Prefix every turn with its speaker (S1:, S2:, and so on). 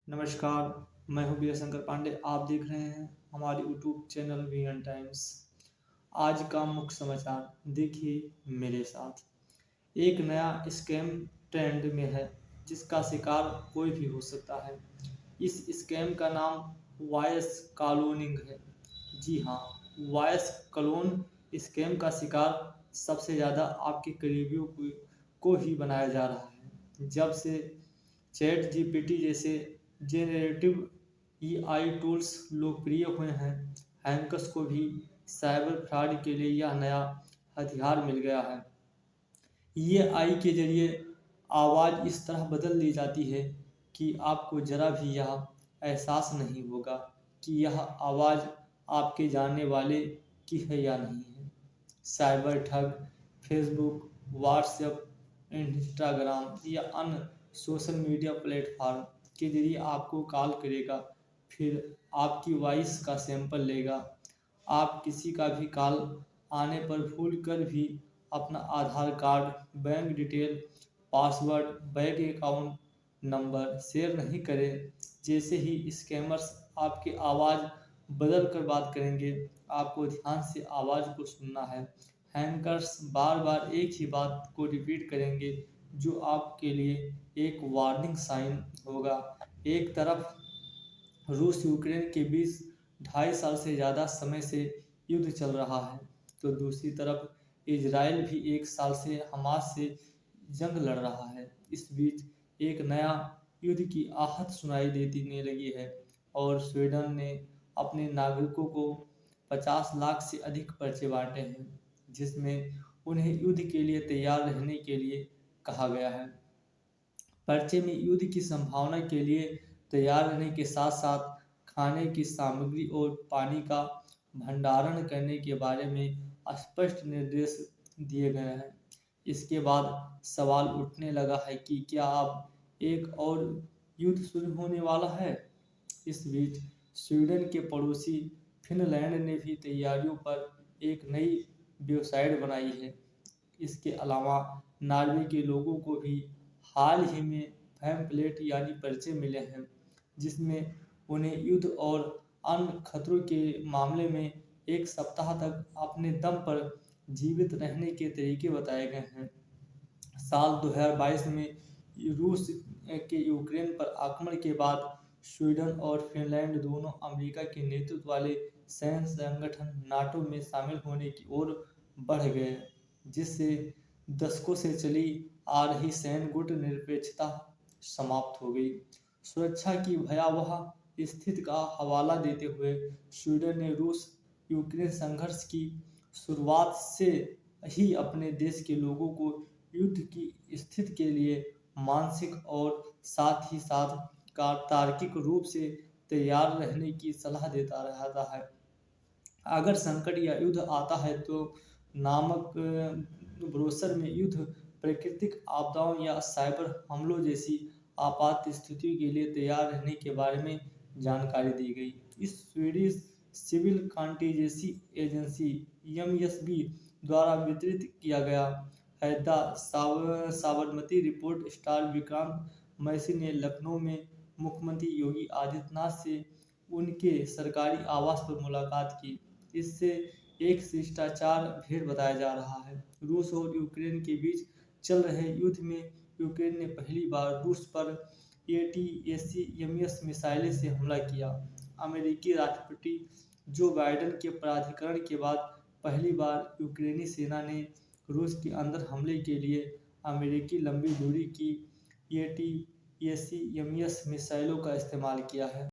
S1: नमस्कार, मैं हूँ वीर शंकर पांडे। आप देख रहे हैं हमारे यूट्यूब चैनल वीएन टाइम्स। आज का मुख्य समाचार देखिए मेरे साथ। एक नया स्कैम ट्रेंड में है जिसका शिकार कोई भी हो सकता है। इस स्कैम का नाम वॉयस कॉलोनिंग है। जी हाँ, वॉयस क्लोन स्कैम का शिकार सबसे ज़्यादा आपके करीबियों को ही बनाया जा रहा है। जब से चैट जीपीटी जैसे जेनरेटिव एआई टूल्स लोकप्रिय हुए हैं, हैकर्स को भी साइबर फ्रॉड के लिए यह नया हथियार मिल गया है। एआई के जरिए आवाज़ इस तरह बदल दी जाती है कि आपको ज़रा भी यह एहसास नहीं होगा कि यह आवाज़ आपके जानने वाले की है या नहीं है। साइबर ठग फेसबुक, व्हाट्सएप, इंस्टाग्राम या अन्य सोशल मीडिया प्लेटफॉर्म के जरिए आपको कॉल करेगा, फिर आपकी वॉइस का सैंपल लेगा। आप किसी का भी कॉल आने पर भूल कर भी अपना Aadhaar card, bank detail, password, bank account number share नहीं करें। जैसे ही स्कैमर्स आपकी आवाज़ बदल कर बात करेंगे, आपको ध्यान से आवाज़ को सुनना है। हैकर्स बार बार एक ही बात को रिपीट करेंगे जो आपके लिए एक वार्निंग साइन होगा। एक तरफ रूस यूक्रेन के बीच 2.5 साल से ज़्यादा समय से युद्ध चल रहा है, तो दूसरी तरफ इजराइल भी 1 साल से हमास से जंग लड़ रहा है। इस बीच एक नया युद्ध की आहट सुनाई देने लगी है और स्वीडन ने अपने नागरिकों को 50 लाख से अधिक पर्चे बांटे हैं, जिसमें उन्हें युद्ध के लिए तैयार रहने के लिए कहा गया है। पर्चे में युद्ध की संभावना के लिए तैयार रहने के साथ साथ खाने की सामग्री और पानी का भंडारण करने के बारे में स्पष्ट निर्देश दिए गए हैं। इसके बाद सवाल उठने लगा है कि क्या अब एक और युद्ध शुरू होने वाला है। इस बीच स्वीडन के पड़ोसी फिनलैंड ने भी तैयारियों पर एक नई वेबसाइट बनाई है। इसके अलावा नॉर्वे के लोगों को भी हाल ही में पैम्फलेट यानी पर्चे मिले हैं, जिसमें उन्हें युद्ध और अन्य खतरों के मामले में 1 सप्ताह तक अपने दम पर जीवित रहने के तरीके बताए गए हैं। साल 2022 में रूस के यूक्रेन पर आक्रमण के बाद स्वीडन और फिनलैंड दोनों अमेरिका के नेतृत्व वाले सैन्य संगठन नाटो में शामिल होने की ओर बढ़ गए, जिससे दशकों से चली आ रही सैन्य गुट निरपेक्षता समाप्त हो गई। सुरक्षा की भयावह स्थिति का हवाला देते हुए स्वीडन ने रूस यूक्रेन संघर्ष की शुरुआत से ही अपने देश के लोगों को युद्ध की स्थिति के लिए मानसिक और साथ ही साथ तार्किक रूप से तैयार रहने की सलाह देता रहता है। अगर संकट या युद्ध आता है तो नामक ब्रोशर में युद्ध, प्राकृतिक आपदाओं या साइबर हमलों जैसी आपात स्थितियों के लिए तैयार रहने के बारे में जानकारी दी गई। इस स्वीडिश सिविल कंटीजेंसी एजेंसी (एमएसबी) द्वारा वितरित किया गया है the Sabarmati report star Vikrant Massey ने लखनऊ में मुख्यमंत्री योगी आदित्यनाथ से उनके सरकारी आवास पर मुलाकात की। इससे एक शिष्टाचार भेंट बताया जा रहा है। रूस और यूक्रेन के बीच चल रहे युद्ध में यूक्रेन ने पहली बार रूस पर एटीएसीएमएस मिसाइलें से हमला किया। अमेरिकी राष्ट्रपति जो बाइडेन के प्राधिकरण के बाद पहली बार यूक्रेनी सेना ने रूस के अंदर हमले के लिए अमेरिकी लंबी दूरी की एटीएसीएमएस मिसाइलों का इस्तेमाल किया है।